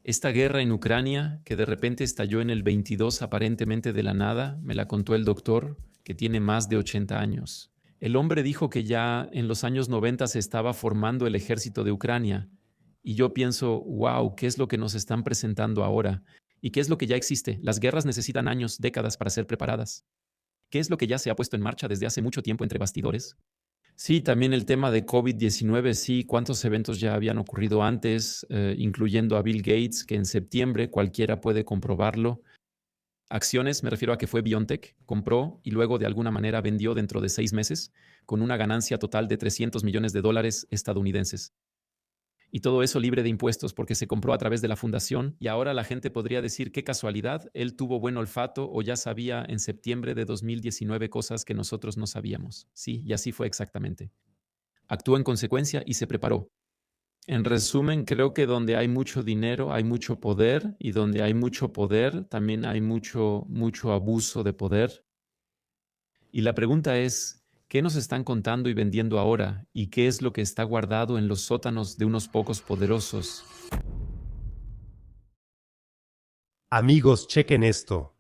Esta guerra en Ucrania, que de repente estalló en el 22 aparentemente de la nada, me la contó el doctor, que tiene más de 80 años. El hombre dijo que ya en los años 90 se estaba formando el ejército de Ucrania. Y yo pienso, wow, ¿qué es lo que nos están presentando ahora? ¿Y qué es lo que ya existe? Las guerras necesitan años, décadas para ser preparadas. ¿Qué es lo que ya se ha puesto en marcha desde hace mucho tiempo entre bastidores? Sí, también el tema de COVID-19, sí, cuántos eventos ya habían ocurrido antes, incluyendo a Bill Gates, que en septiembre cualquiera puede comprobarlo. Acciones, me refiero a que fue BioNTech, compró y luego de alguna manera vendió dentro de 6 meses, con una ganancia total de $300 millones estadounidenses. Y todo eso libre de impuestos porque se compró a través de la fundación y ahora la gente podría decir qué casualidad, él tuvo buen olfato o ya sabía en septiembre de 2019 cosas que nosotros no sabíamos. Sí, y así fue exactamente. Actuó en consecuencia y se preparó. En resumen, creo que donde hay mucho dinero hay mucho poder y donde hay mucho poder también hay mucho abuso de poder. Y la pregunta es, ¿qué nos están contando y vendiendo ahora? ¿Y qué es lo que está guardado en los sótanos de unos pocos poderosos? Amigos, chequen esto.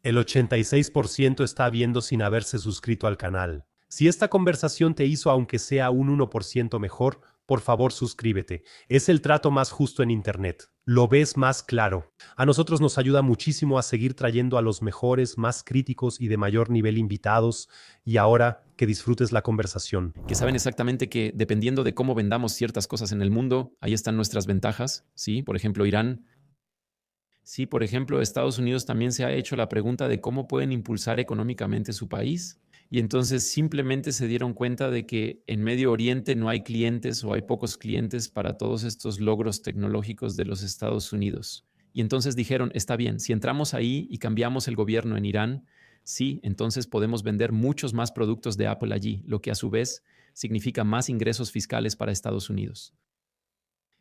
El 86% está viendo sin haberse suscrito al canal. Si esta conversación te hizo aunque sea un 1% mejor, por favor suscríbete. Es el trato más justo en Internet. Lo ves más claro. A nosotros nos ayuda muchísimo a seguir trayendo a los mejores, más críticos y de mayor nivel invitados. Y ahora que disfrutes la conversación. Que saben exactamente que dependiendo de cómo vendamos ciertas cosas en el mundo, ahí están nuestras ventajas, ¿sí? Por ejemplo, Irán. Sí, por ejemplo, Estados Unidos también se ha hecho la pregunta de cómo pueden impulsar económicamente su país. Y entonces simplemente se dieron cuenta de que en Medio Oriente no hay clientes o hay pocos clientes para todos estos logros tecnológicos de los Estados Unidos. Y entonces dijeron, está bien, si entramos ahí y cambiamos el gobierno en Irán, sí, entonces podemos vender muchos más productos de Apple allí, lo que a su vez significa más ingresos fiscales para Estados Unidos.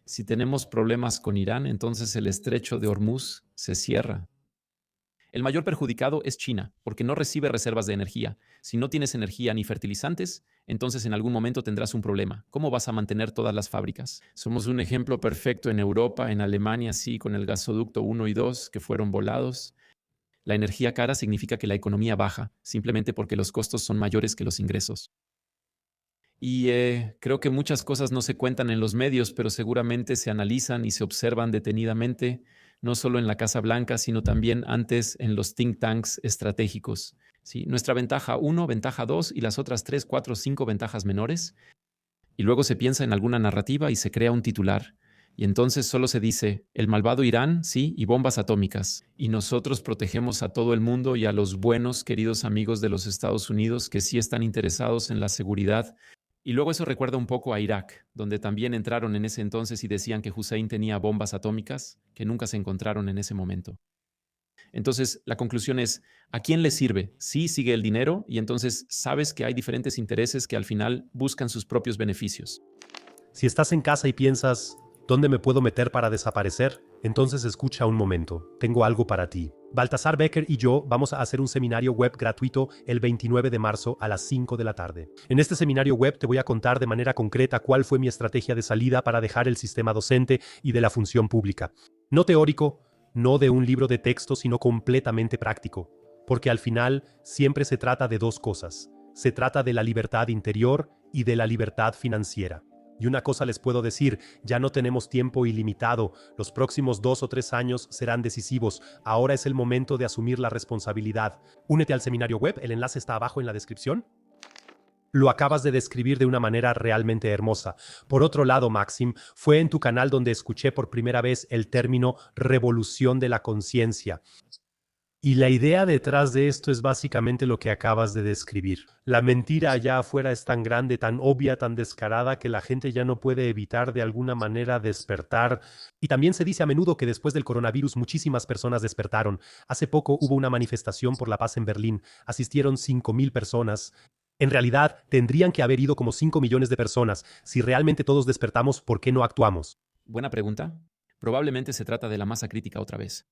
Si tenemos problemas con Irán, entonces el estrecho de Hormuz se cierra. El mayor perjudicado es China, porque no recibe reservas de energía. Si no tienes energía ni fertilizantes, entonces en algún momento tendrás un problema. ¿Cómo vas a mantener todas las fábricas? Somos un ejemplo perfecto en Europa, en Alemania, sí, con el gasoducto 1 y 2 que fueron volados. La energía cara significa que la economía baja, simplemente porque los costos son mayores que los ingresos. Y creo que muchas cosas no se cuentan en los medios, pero seguramente se analizan y se observan detenidamente, no solo en la Casa Blanca, sino también antes en los think tanks estratégicos. ¿Sí? Nuestra ventaja uno, ventaja 2 y las otras 3, 4, 5 ventajas menores. Y luego se piensa en alguna narrativa y se crea un titular. Y entonces solo se dice, el malvado Irán, sí, y bombas atómicas. Y nosotros protegemos a todo el mundo y a los buenos, queridos amigos de los Estados Unidos que sí están interesados en la seguridad. Y luego eso recuerda un poco a Irak, donde también entraron en ese entonces y decían que Hussein tenía bombas atómicas, que nunca se encontraron en ese momento. Entonces, la conclusión es, ¿a quién le sirve? Sí, sigue el dinero y entonces sabes que hay diferentes intereses que al final buscan sus propios beneficios. Si estás en casa y piensas, ¿dónde me puedo meter para desaparecer? Entonces escucha un momento, tengo algo para ti. Baltasar Becker y yo vamos a hacer un seminario web gratuito el 29 de marzo a las 5 de la tarde. En este seminario web te voy a contar de manera concreta cuál fue mi estrategia de salida para dejar el sistema docente y de la función pública. No teórico, no de un libro de texto, sino completamente práctico. Porque al final siempre se trata de dos cosas. Se trata de la libertad interior y de la libertad financiera. Y una cosa les puedo decir, ya no tenemos tiempo ilimitado, los próximos 2 o 3 años serán decisivos, ahora es el momento de asumir la responsabilidad. Únete al seminario web, el enlace está abajo en la descripción. Lo acabas de describir de una manera realmente hermosa. Por otro lado, Maxim, fue en tu canal donde escuché por primera vez el término revolución de la conciencia. Y la idea detrás de esto es básicamente lo que acabas de describir. La mentira allá afuera es tan grande, tan obvia, tan descarada que la gente ya no puede evitar de alguna manera despertar. Y también se dice a menudo que después del coronavirus muchísimas personas despertaron. Hace poco hubo una manifestación por la paz en Berlín. Asistieron 5.000 personas. En realidad, tendrían que haber ido como 5 millones de personas. Si realmente todos despertamos, ¿por qué no actuamos? Buena pregunta. Probablemente se trata de la masa crítica otra vez.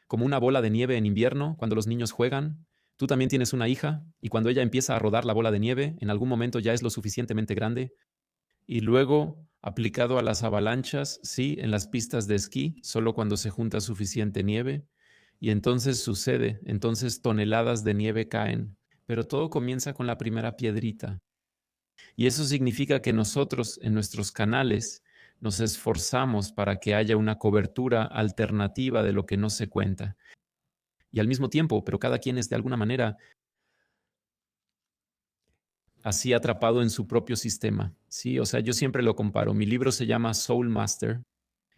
Como una bola de nieve en invierno, cuando los niños juegan, tú también tienes una hija y cuando ella empieza a rodar la bola de nieve, en algún momento ya es lo suficientemente grande Y luego, aplicado a las avalanchas, sí, en las pistas de esquí, solo cuando se junta suficiente nieve. Y entonces sucede, entonces toneladas de nieve caen. Pero todo comienza con la primera piedrita. Y eso significa que nosotros en nuestros canales nos esforzamos para que haya una cobertura alternativa de lo que no se cuenta. Y al mismo tiempo, pero cada quien es de alguna manera así atrapado en su propio sistema. Sí, o sea, yo siempre lo comparo. Mi libro se llama Soul Master.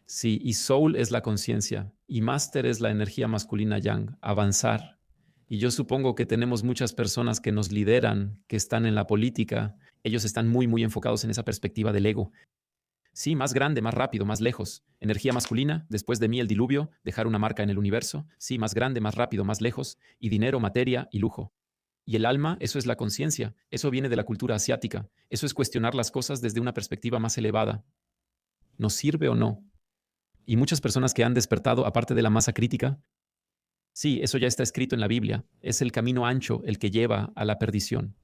Sí, y Soul es la conciencia y Master es la energía masculina yang, avanzar. Y yo supongo que tenemos muchas personas que nos lideran, que están en la política. Ellos están muy, muy enfocados en esa perspectiva del ego. Sí, más grande, más rápido, más lejos. Energía masculina, después de mí el diluvio, dejar una marca en el universo. Sí, más grande, más rápido, más lejos. Y dinero, materia y lujo. Y el alma, eso es la conciencia. Eso viene de la cultura asiática. Eso es cuestionar las cosas desde una perspectiva más elevada. ¿Nos sirve o no? Y muchas personas que han despertado, aparte de la masa crítica, sí, eso ya está escrito en la Biblia. Es el camino ancho el que lleva a la perdición.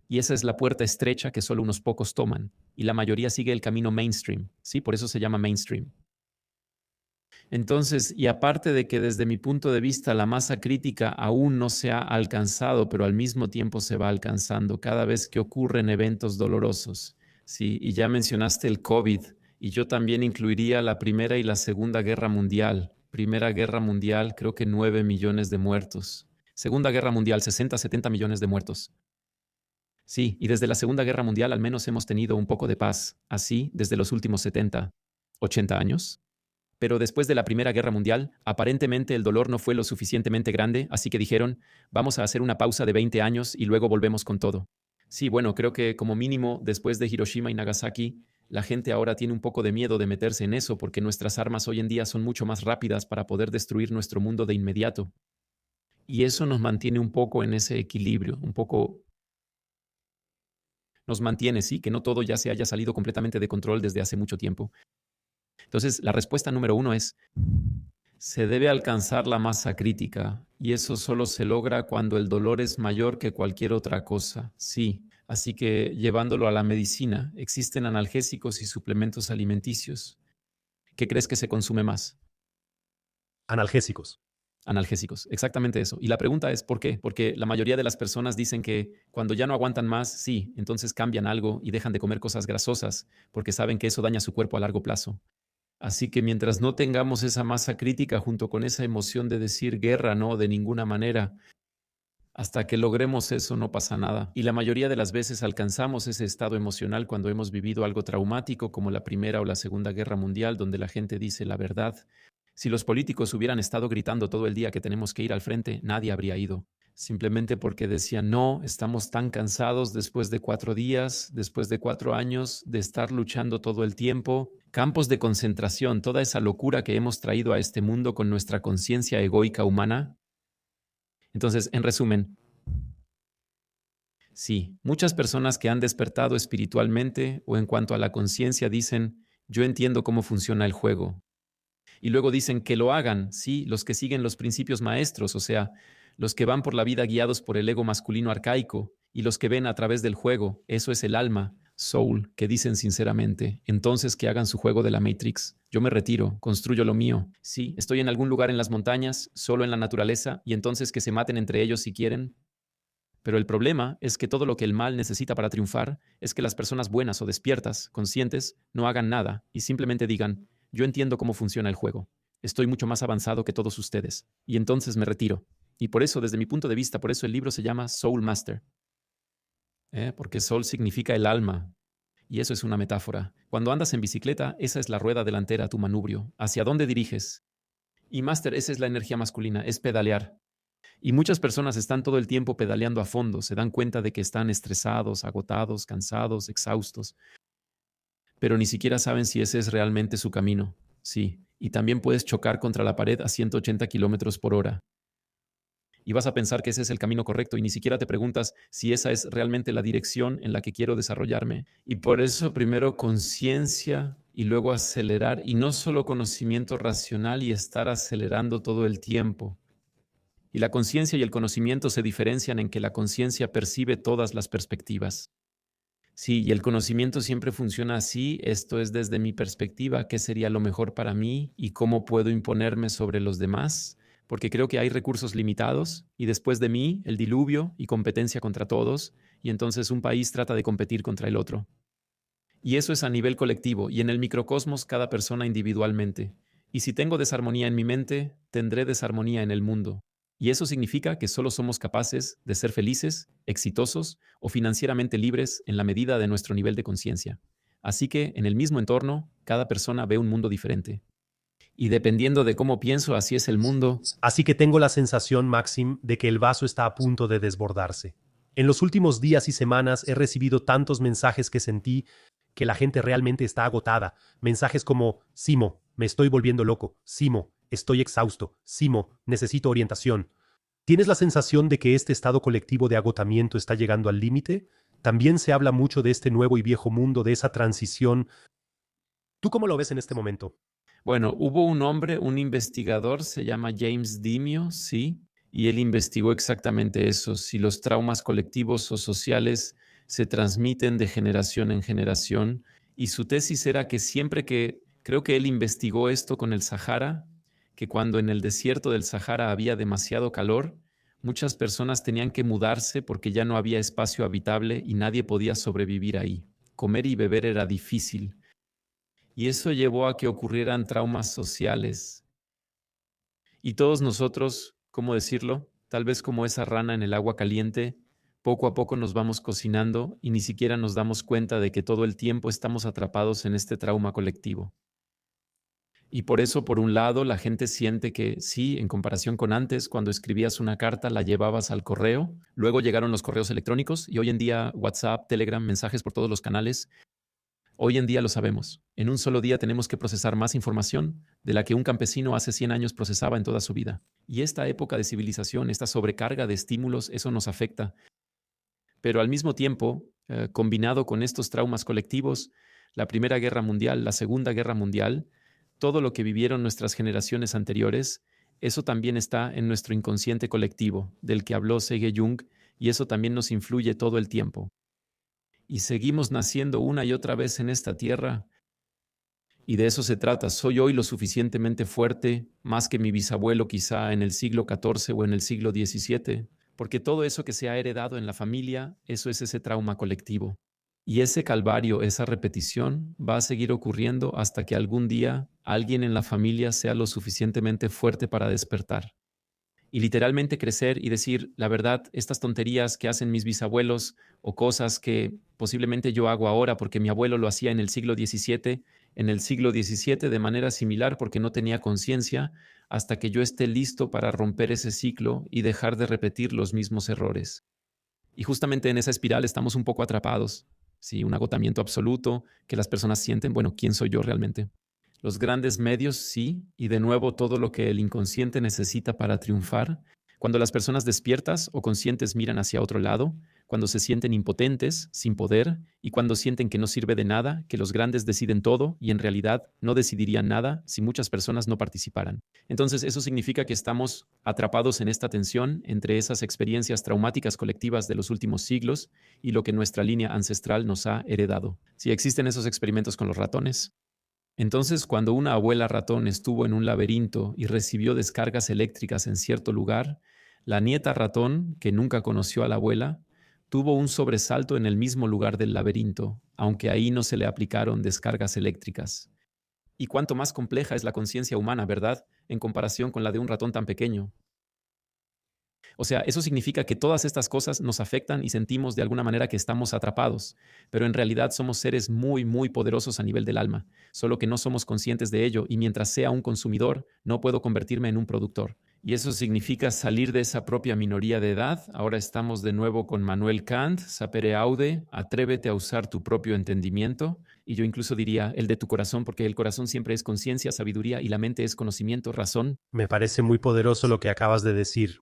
Y esa es la puerta estrecha que solo unos pocos toman. Y la mayoría sigue el camino mainstream. Sí, por eso se llama mainstream. Entonces, y aparte de que desde mi punto de vista la masa crítica aún no se ha alcanzado, pero al mismo tiempo se va alcanzando cada vez que ocurren eventos dolorosos. Sí, y ya mencionaste el COVID, y yo también incluiría la Primera y la Segunda Guerra Mundial. Primera Guerra Mundial, creo que 9 millones de muertos. Segunda Guerra Mundial, 60, 70 millones de muertos. Sí, y desde la Segunda Guerra Mundial al menos hemos tenido un poco de paz, así desde los últimos 70, 80 años. Pero después de la Primera Guerra Mundial, aparentemente el dolor no fue lo suficientemente grande, así que dijeron, vamos a hacer una pausa de 20 años y luego volvemos con todo. Sí, bueno, creo que como mínimo después de Hiroshima y Nagasaki, la gente ahora tiene un poco de miedo de meterse en eso porque nuestras armas hoy en día son mucho más rápidas para poder destruir nuestro mundo de inmediato. Y eso nos mantiene un poco en ese equilibrio, un poco nos mantiene, sí, que no todo ya se haya salido completamente de control desde hace mucho tiempo. Entonces, la respuesta número uno es, se debe alcanzar la masa crítica y eso solo se logra cuando el dolor es mayor que cualquier otra cosa. Sí, así que llevándolo a la medicina, existen analgésicos y suplementos alimenticios. ¿Qué crees que se consume más? Analgésicos. Analgésicos, exactamente eso. Y la pregunta es, ¿por qué? Porque la mayoría de las personas dicen que cuando ya no aguantan más, sí, entonces cambian algo y dejan de comer cosas grasosas porque saben que eso daña su cuerpo a largo plazo. Así que mientras no tengamos esa masa crítica junto con esa emoción de decir guerra, no, de ninguna manera, hasta que logremos eso no pasa nada. Y la mayoría de las veces alcanzamos ese estado emocional cuando hemos vivido algo traumático como la Primera o la Segunda Guerra Mundial, donde la gente dice la verdad. Si los políticos hubieran estado gritando todo el día que tenemos que ir al frente, nadie habría ido. Simplemente porque decían, no, estamos tan cansados después de 4 días, después de 4 años de estar luchando todo el tiempo. Campos de concentración, toda esa locura que hemos traído a este mundo con nuestra conciencia egoica humana. Entonces, en resumen, sí, muchas personas que han despertado espiritualmente o en cuanto a la conciencia dicen, yo entiendo cómo funciona el juego. Y luego dicen que lo hagan, sí, los que siguen los principios maestros, o sea, los que van por la vida guiados por el ego masculino arcaico y los que ven a través del juego, eso es el alma, soul, que dicen sinceramente, entonces que hagan su juego de la Matrix. Yo me retiro, construyo lo mío. Sí, estoy en algún lugar en las montañas, solo en la naturaleza, y entonces que se maten entre ellos si quieren. Pero el problema es que todo lo que el mal necesita para triunfar es que las personas buenas o despiertas, conscientes, no hagan nada y simplemente digan, yo entiendo cómo funciona el juego. Estoy mucho más avanzado que todos ustedes. Y entonces me retiro. Y por eso, desde mi punto de vista, por eso el libro se llama Soul Master. Porque soul significa el alma. Y eso es una metáfora. Cuando andas en bicicleta, esa es la rueda delantera, tu manubrio. ¿Hacia dónde diriges? Y Master, esa es la energía masculina, es pedalear. Y muchas personas están todo el tiempo pedaleando a fondo, se dan cuenta de que están estresados, agotados, cansados, exhaustos, pero ni siquiera saben si ese es realmente su camino. Sí, y también puedes chocar contra la pared a 180 kilómetros por hora. Y vas a pensar que ese es el camino correcto y ni siquiera te preguntas si esa es realmente la dirección en la que quiero desarrollarme. Y por eso primero conciencia y luego acelerar, y no solo conocimiento racional y estar acelerando todo el tiempo. Y la conciencia y el conocimiento se diferencian en que la conciencia percibe todas las perspectivas. Sí, y el conocimiento siempre funciona así. Esto es desde mi perspectiva, qué sería lo mejor para mí y cómo puedo imponerme sobre los demás, porque creo que hay recursos limitados y después de mí el diluvio y competencia contra todos, y entonces un país trata de competir contra el otro. Y eso es a nivel colectivo y en el microcosmos cada persona individualmente. Y si tengo desarmonía en mi mente, tendré desarmonía en el mundo. Y eso significa que solo somos capaces de ser felices, exitosos o financieramente libres en la medida de nuestro nivel de conciencia. Así que en el mismo entorno, cada persona ve un mundo diferente. Y dependiendo de cómo pienso, así es el mundo. Así que tengo la sensación, Maxim, de que el vaso está a punto de desbordarse. En los últimos días y semanas he recibido tantos mensajes que sentí que la gente realmente está agotada. Mensajes como, Simo, me estoy volviendo loco. Simo, estoy exhausto. Simo, necesito orientación. ¿Tienes la sensación de que este estado colectivo de agotamiento está llegando al límite? También se habla mucho de este nuevo y viejo mundo, de esa transición. ¿Tú cómo lo ves en este momento? Bueno, hubo un hombre, un investigador, se llama James Dimio, sí, y él investigó exactamente eso, si los traumas colectivos o sociales se transmiten de generación en generación. Y su tesis era que siempre que, creo que él investigó esto con el Sahara, que cuando en el desierto del Sahara había demasiado calor, muchas personas tenían que mudarse porque ya no había espacio habitable y nadie podía sobrevivir ahí. Comer y beber era difícil. Y eso llevó a que ocurrieran traumas sociales. Y todos nosotros, ¿cómo decirlo? Tal vez como esa rana en el agua caliente, poco a poco nos vamos cocinando y ni siquiera nos damos cuenta de que todo el tiempo estamos atrapados en este trauma colectivo. Y por eso, por un lado, la gente siente que sí, en comparación con antes, cuando escribías una carta, la llevabas al correo, luego llegaron los correos electrónicos y hoy en día WhatsApp, Telegram, mensajes por todos los canales. Hoy en día lo sabemos. En un solo día tenemos que procesar más información de la que un campesino hace 100 años procesaba en toda su vida. Y esta época de civilización, esta sobrecarga de estímulos, eso nos afecta. Pero al mismo tiempo, combinado con estos traumas colectivos, la Primera Guerra Mundial, la Segunda Guerra Mundial, todo lo que vivieron nuestras generaciones anteriores, eso también está en nuestro inconsciente colectivo, del que habló Sege Jung, y eso también nos influye todo el tiempo. Y seguimos naciendo una y otra vez en esta tierra. Y de eso se trata. ¿Soy hoy lo suficientemente fuerte, más que mi bisabuelo quizá en el siglo XIV o en el siglo XVII? Porque todo eso que se ha heredado en la familia, eso es ese trauma colectivo. Y ese calvario, esa repetición, va a seguir ocurriendo hasta que algún día alguien en la familia sea lo suficientemente fuerte para despertar. Y literalmente crecer y decir, la verdad, estas tonterías que hacen mis bisabuelos o cosas que posiblemente yo hago ahora porque mi abuelo lo hacía en el siglo XVII de manera similar porque no tenía conciencia, hasta que yo esté listo para romper ese ciclo y dejar de repetir los mismos errores. Y justamente en esa espiral estamos un poco atrapados, ¿sí? Un agotamiento absoluto que las personas sienten, bueno, ¿quién soy yo realmente? Los grandes medios, sí, y de nuevo todo lo que el inconsciente necesita para triunfar. Cuando las personas despiertas o conscientes miran hacia otro lado, cuando se sienten impotentes, sin poder, y cuando sienten que no sirve de nada, que los grandes deciden todo y en realidad no decidirían nada si muchas personas no participaran. Entonces eso significa que estamos atrapados en esta tensión entre esas experiencias traumáticas colectivas de los últimos siglos y lo que nuestra línea ancestral nos ha heredado. Si existen esos experimentos con los ratones, entonces, cuando una abuela ratón estuvo en un laberinto y recibió descargas eléctricas en cierto lugar, la nieta ratón, que nunca conoció a la abuela, tuvo un sobresalto en el mismo lugar del laberinto, aunque ahí no se le aplicaron descargas eléctricas. Y cuánto más compleja es la conciencia humana, ¿verdad?, en comparación con la de un ratón tan pequeño. O sea, eso significa que todas estas cosas nos afectan y sentimos de alguna manera que estamos atrapados, pero en realidad somos seres muy, muy poderosos a nivel del alma, solo que no somos conscientes de ello y mientras sea un consumidor, no puedo convertirme en un productor. Y eso significa salir de esa propia minoría de edad. Ahora estamos de nuevo con Manuel Kant, sapere aude, atrévete a usar tu propio entendimiento. Y yo incluso diría el de tu corazón, porque el corazón siempre es conciencia, sabiduría y la mente es conocimiento, razón. Me parece muy poderoso lo que acabas de decir.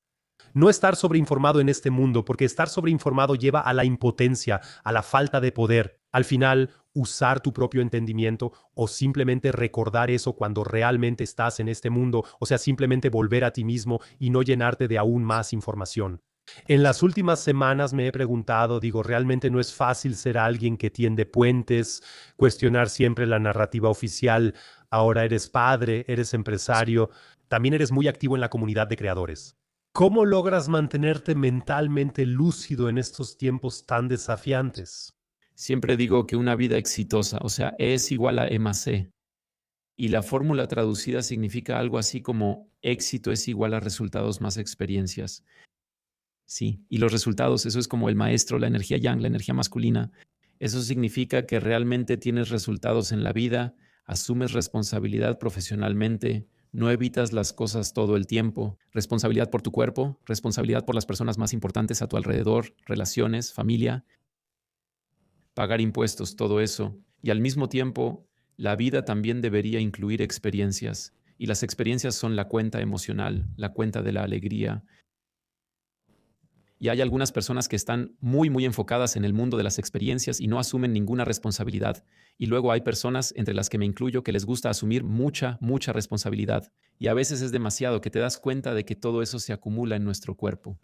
No estar sobreinformado en este mundo, porque estar sobreinformado lleva a la impotencia, a la falta de poder. Al final, usar tu propio entendimiento o simplemente recordar eso cuando realmente estás en este mundo, o sea, simplemente volver a ti mismo y no llenarte de aún más información. En las últimas semanas me he preguntado, digo, realmente no es fácil ser alguien que tiende puentes, cuestionar siempre la narrativa oficial. Ahora eres padre, eres empresario, también eres muy activo en la comunidad de creadores. ¿Cómo logras mantenerte mentalmente lúcido en estos tiempos tan desafiantes? Siempre digo que una vida exitosa, o sea, E es igual a E más C. Y la fórmula traducida significa algo así como éxito es igual a resultados más experiencias. Sí, y los resultados, eso es como el maestro, la energía yang, la energía masculina. Eso significa que realmente tienes resultados en la vida, asumes responsabilidad profesionalmente, no evitas las cosas todo el tiempo, responsabilidad por tu cuerpo, responsabilidad por las personas más importantes a tu alrededor, relaciones, familia, pagar impuestos, todo eso. Y al mismo tiempo, la vida también debería incluir experiencias. Y las experiencias son la cuenta emocional, la cuenta de la alegría. Y hay algunas personas que están muy, muy enfocadas en el mundo de las experiencias y no asumen ninguna responsabilidad. Y luego hay personas, entre las que me incluyo, que les gusta asumir mucha, mucha responsabilidad. Y a veces es demasiado que te das cuenta de que todo eso se acumula en nuestro cuerpo.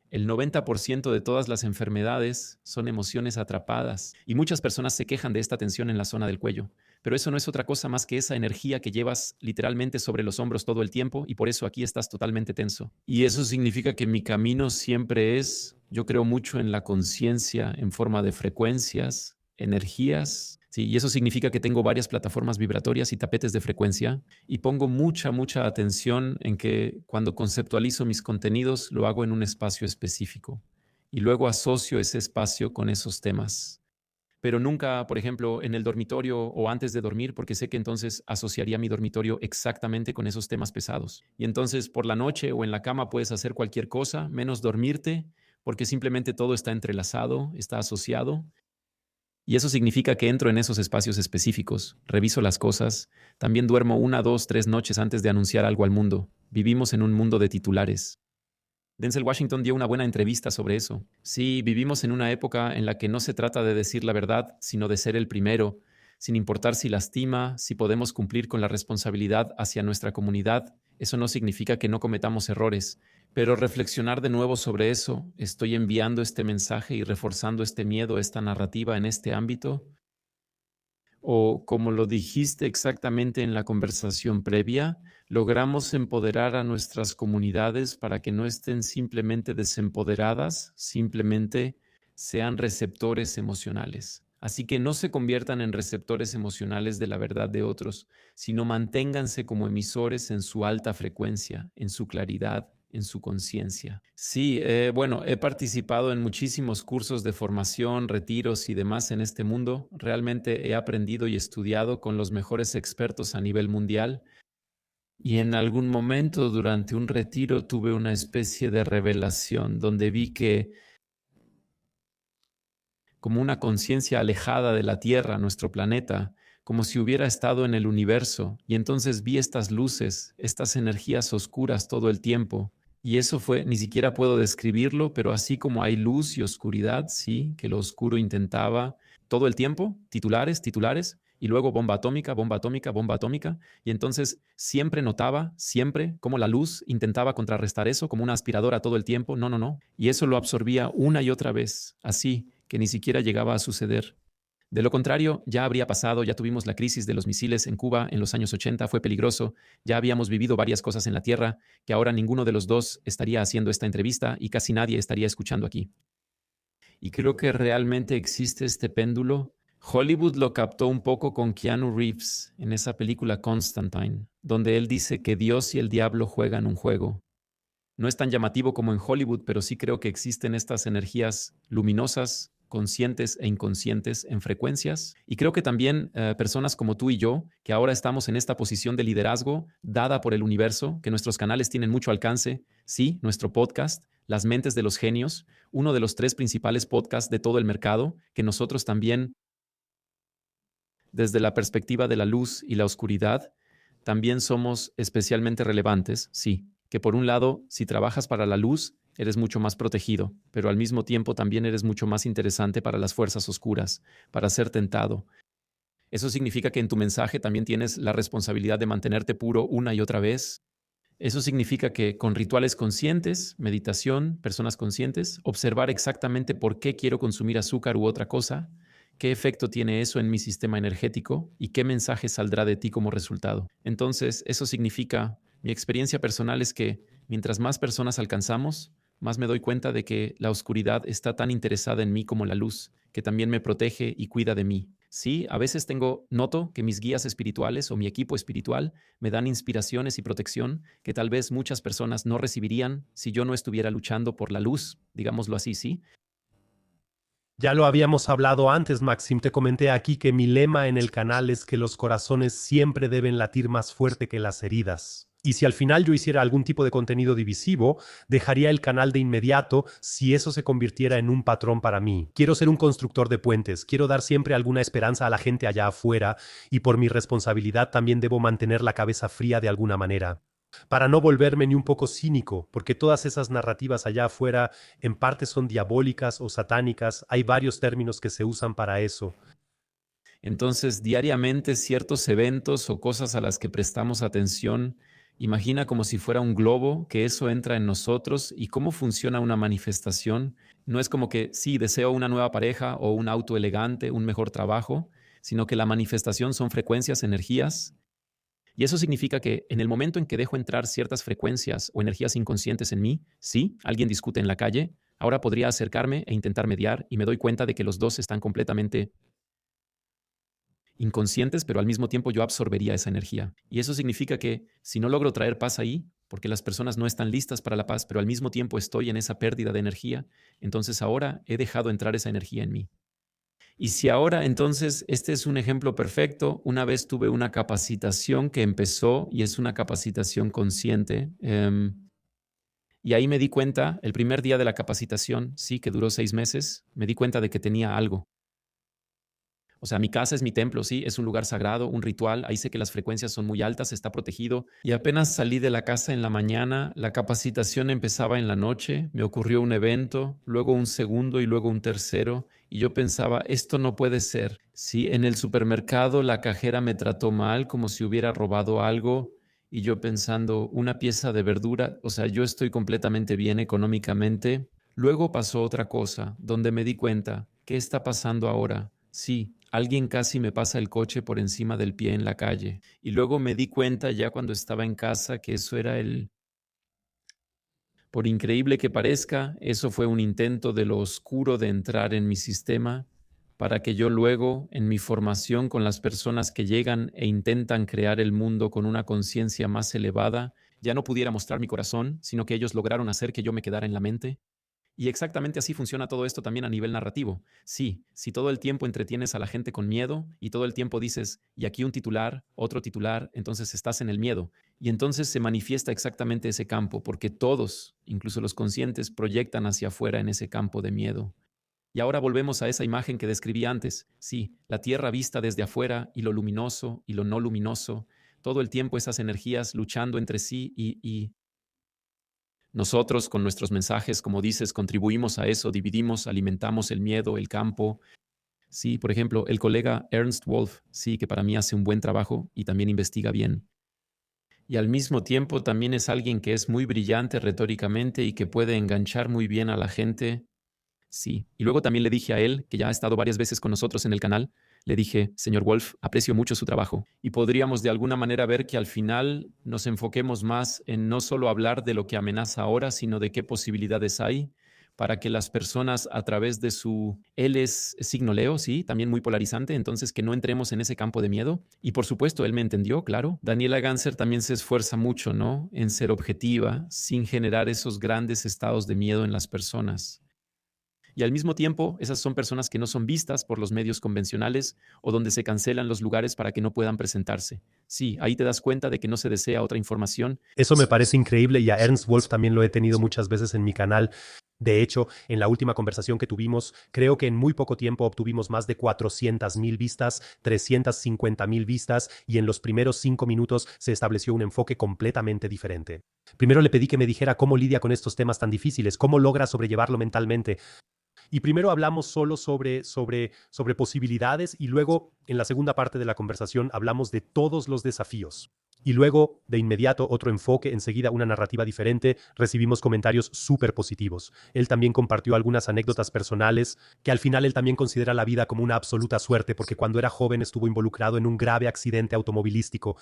El 90% de todas las enfermedades son emociones atrapadas y muchas personas se quejan de esta tensión en la zona del cuello, pero eso no es otra cosa más que esa energía que llevas literalmente sobre los hombros todo el tiempo y por eso aquí estás totalmente tenso. Y eso significa que mi camino siempre es, yo creo mucho en la conciencia en forma de frecuencias, energías. Sí, y eso significa que tengo varias plataformas vibratorias y tapetes de frecuencia y pongo mucha, mucha atención en que cuando conceptualizo mis contenidos lo hago en un espacio específico y luego asocio ese espacio con esos temas. Pero nunca, por ejemplo, en el dormitorio o antes de dormir, porque sé que entonces asociaría mi dormitorio exactamente con esos temas pesados. Y entonces por la noche o en la cama puedes hacer cualquier cosa, menos dormirte, porque simplemente todo está entrelazado, está asociado y eso significa que entro en esos espacios específicos, reviso las cosas, también duermo 1, 2, 3 noches antes de anunciar algo al mundo. Vivimos en un mundo de titulares. Denzel Washington dio una buena entrevista sobre eso. Sí, vivimos en una época en la que no se trata de decir la verdad, sino de ser el primero, sin importar si lastima, si podemos cumplir con la responsabilidad hacia nuestra comunidad. Eso no significa que no cometamos errores, pero reflexionar de nuevo sobre eso, estoy enviando este mensaje y reforzando este miedo, esta narrativa en este ámbito, o como lo dijiste exactamente en la conversación previa, logramos empoderar a nuestras comunidades para que no estén simplemente desempoderadas, simplemente sean receptores emocionales. Así que no se conviertan en receptores emocionales de la verdad de otros, sino manténganse como emisores en su alta frecuencia, en su claridad, en su conciencia. Sí, bueno, he participado en muchísimos cursos de formación, retiros y demás en este mundo. Realmente he aprendido y estudiado con los mejores expertos a nivel mundial. Y en algún momento durante un retiro tuve una especie de revelación donde vi que como una conciencia alejada de la Tierra, nuestro planeta, como si hubiera estado en el universo, y entonces vi estas luces, estas energías oscuras todo el tiempo. Y eso fue, ni siquiera puedo describirlo, pero así como hay luz y oscuridad, sí, que lo oscuro intentaba todo el tiempo, titulares, titulares, y luego bomba atómica, bomba atómica, bomba atómica, y entonces siempre notaba, siempre, como la luz intentaba contrarrestar eso, como una aspiradora todo el tiempo, no, no, no, y eso lo absorbía una y otra vez, así, que ni siquiera llegaba a suceder. De lo contrario, ya habría pasado, ya tuvimos la crisis de los misiles en Cuba en los años 80, fue peligroso, ya habíamos vivido varias cosas en la Tierra, que ahora ninguno de los dos estaría haciendo esta entrevista y casi nadie estaría escuchando aquí. Y creo que realmente existe este péndulo. Hollywood lo captó un poco con Keanu Reeves en esa película Constantine, donde él dice que Dios y el diablo juegan un juego. No es tan llamativo como en Hollywood, pero sí creo que existen estas energías luminosas, conscientes e inconscientes en frecuencias. Y creo que también personas como tú y yo, que ahora estamos en esta posición de liderazgo dada por el universo, que nuestros canales tienen mucho alcance, sí, nuestro podcast, Las Mentes de los Genios, uno de los 3 principales podcasts de todo el mercado, que nosotros también, desde la perspectiva de la luz y la oscuridad, también somos especialmente relevantes, sí, que por un lado, si trabajas para la luz, eres mucho más protegido, pero al mismo tiempo también eres mucho más interesante para las fuerzas oscuras, para ser tentado. Eso significa que en tu mensaje también tienes la responsabilidad de mantenerte puro una y otra vez, Eso significa que con rituales conscientes, meditación, personas conscientes, observar exactamente por qué quiero consumir azúcar u otra cosa, qué efecto tiene eso en mi sistema energético y qué mensaje saldrá de ti como resultado. Entonces, eso significa, mi experiencia personal es que mientras más personas alcanzamos, más me doy cuenta de que la oscuridad está tan interesada en mí como la luz, que también me protege y cuida de mí. Sí, a veces noto que mis guías espirituales o mi equipo espiritual me dan inspiraciones y protección que tal vez muchas personas no recibirían si yo no estuviera luchando por la luz, digámoslo así, ¿sí? Ya lo habíamos hablado antes, Maxim. Te comenté aquí que mi lema en el canal es que los corazones siempre deben latir más fuerte que las heridas. Y si al final yo hiciera algún tipo de contenido divisivo, dejaría el canal de inmediato si eso se convirtiera en un patrón para mí. Quiero ser un constructor de puentes, quiero dar siempre alguna esperanza a la gente allá afuera y por mi responsabilidad también debo mantener la cabeza fría de alguna manera. Para no volverme ni un poco cínico, porque todas esas narrativas allá afuera en parte son diabólicas o satánicas, hay varios términos que se usan para eso. Entonces, diariamente ciertos eventos o cosas a las que prestamos atención, imagina como si fuera un globo, que eso entra en nosotros y cómo funciona una manifestación. No es como que sí, deseo una nueva pareja o un auto elegante, un mejor trabajo, sino que la manifestación son frecuencias, energías. Y eso significa que en el momento en que dejo entrar ciertas frecuencias o energías inconscientes en mí, sí, alguien discute en la calle, ahora podría acercarme e intentar mediar y me doy cuenta de que los dos están completamente inconscientes, pero al mismo tiempo yo absorbería esa energía. Y eso significa que si no logro traer paz ahí, porque las personas no están listas para la paz, pero al mismo tiempo estoy en esa pérdida de energía, entonces ahora he dejado entrar esa energía en mí. Y si ahora, entonces, este es un ejemplo perfecto. Una vez tuve una capacitación que empezó y es una capacitación consciente. Y ahí me di cuenta, el primer día de la capacitación, sí, que duró 6 meses, me di cuenta de que tenía algo. O sea, mi casa es mi templo, sí, es un lugar sagrado, un ritual. Ahí sé que las frecuencias son muy altas, está protegido. Y apenas salí de la casa en la mañana, la capacitación empezaba en la noche, me ocurrió un evento, luego un segundo y luego un tercero. Y yo pensaba, esto no puede ser. Sí, en el supermercado la cajera me trató mal, como si hubiera robado algo. Y yo pensando, una pieza de verdura, o sea, yo estoy completamente bien económicamente. Luego pasó otra cosa, donde me di cuenta, ¿qué está pasando ahora? Sí, alguien casi me pasa el coche por encima del pie en la calle. Y luego me di cuenta ya cuando estaba en casa que eso era por increíble que parezca, eso fue un intento de lo oscuro de entrar en mi sistema para que yo luego, en mi formación con las personas que llegan e intentan crear el mundo con una conciencia más elevada, ya no pudiera mostrar mi corazón, sino que ellos lograron hacer que yo me quedara en la mente. Y exactamente así funciona todo esto también a nivel narrativo. Sí, si todo el tiempo entretienes a la gente con miedo y todo el tiempo dices, y aquí un titular, otro titular, entonces estás en el miedo. Y entonces se manifiesta exactamente ese campo, porque todos, incluso los conscientes, proyectan hacia afuera en ese campo de miedo. Y ahora volvemos a esa imagen que describí antes. Sí, la Tierra vista desde afuera y lo luminoso y lo no luminoso, todo el tiempo esas energías luchando entre sí y nosotros con nuestros mensajes, como dices, contribuimos a eso, dividimos, alimentamos el miedo, el campo. Sí, por ejemplo, el colega Ernst Wolf, sí, que para mí hace un buen trabajo y también investiga bien. Y al mismo tiempo también es alguien que es muy brillante retóricamente y que puede enganchar muy bien a la gente. Sí, y luego también le dije a él, que ya ha estado varias veces con nosotros en el canal, le dije, señor Wolf, aprecio mucho su trabajo y podríamos de alguna manera ver que al final nos enfoquemos más en no solo hablar de lo que amenaza ahora, sino de qué posibilidades hay para que las personas a través de él es signo Leo, sí, también muy polarizante, entonces que no entremos en ese campo de miedo. Y por supuesto, él me entendió, claro. Daniela Ganser también se esfuerza mucho, ¿no? En ser objetiva, sin generar esos grandes estados de miedo en las personas. Y al mismo tiempo, esas son personas que no son vistas por los medios convencionales o donde se cancelan los lugares para que no puedan presentarse. Sí, ahí te das cuenta de que no se desea otra información. Eso me parece increíble y a Ernst Wolf también lo he tenido muchas veces en mi canal. De hecho, en la última conversación que tuvimos, creo que en muy poco tiempo obtuvimos más de 400,000 vistas, 350,000 vistas y en los primeros 5 minutos se estableció un enfoque completamente diferente. Primero le pedí que me dijera cómo lidia con estos temas tan difíciles, cómo logra sobrellevarlo mentalmente. Y primero hablamos solo sobre posibilidades y luego en la segunda parte de la conversación hablamos de todos los desafíos. Y luego, de inmediato, otro enfoque, enseguida una narrativa diferente, recibimos comentarios súper positivos. Él también compartió algunas anécdotas personales, que al final él también considera la vida como una absoluta suerte, porque cuando era joven estuvo involucrado en un grave accidente automovilístico.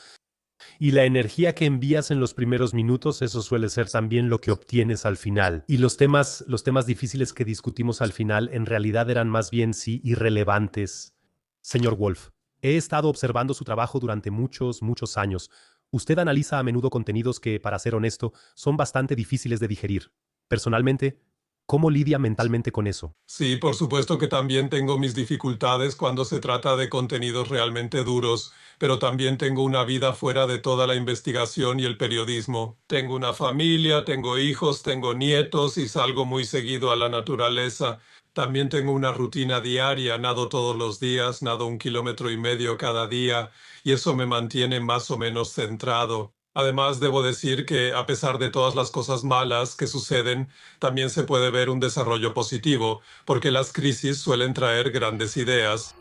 Y la energía que envías en los primeros minutos, eso suele ser también lo que obtienes al final. Y los temas difíciles que discutimos al final en realidad eran más bien sí irrelevantes. Señor Wolf, he estado observando su trabajo durante muchos, muchos años. Usted analiza a menudo contenidos que, para ser honesto, son bastante difíciles de digerir. Personalmente, ¿cómo lidia mentalmente con eso? Sí, por supuesto que también tengo mis dificultades cuando se trata de contenidos realmente duros, pero también tengo una vida fuera de toda la investigación y el periodismo. Tengo una familia, tengo hijos, tengo nietos y salgo muy seguido a la naturaleza. También tengo una rutina diaria, nado todos los días, nado 1,5 kilómetros cada día, y eso me mantiene más o menos centrado. Además, debo decir que a pesar de todas las cosas malas que suceden, también se puede ver un desarrollo positivo, porque las crisis suelen traer grandes ideas.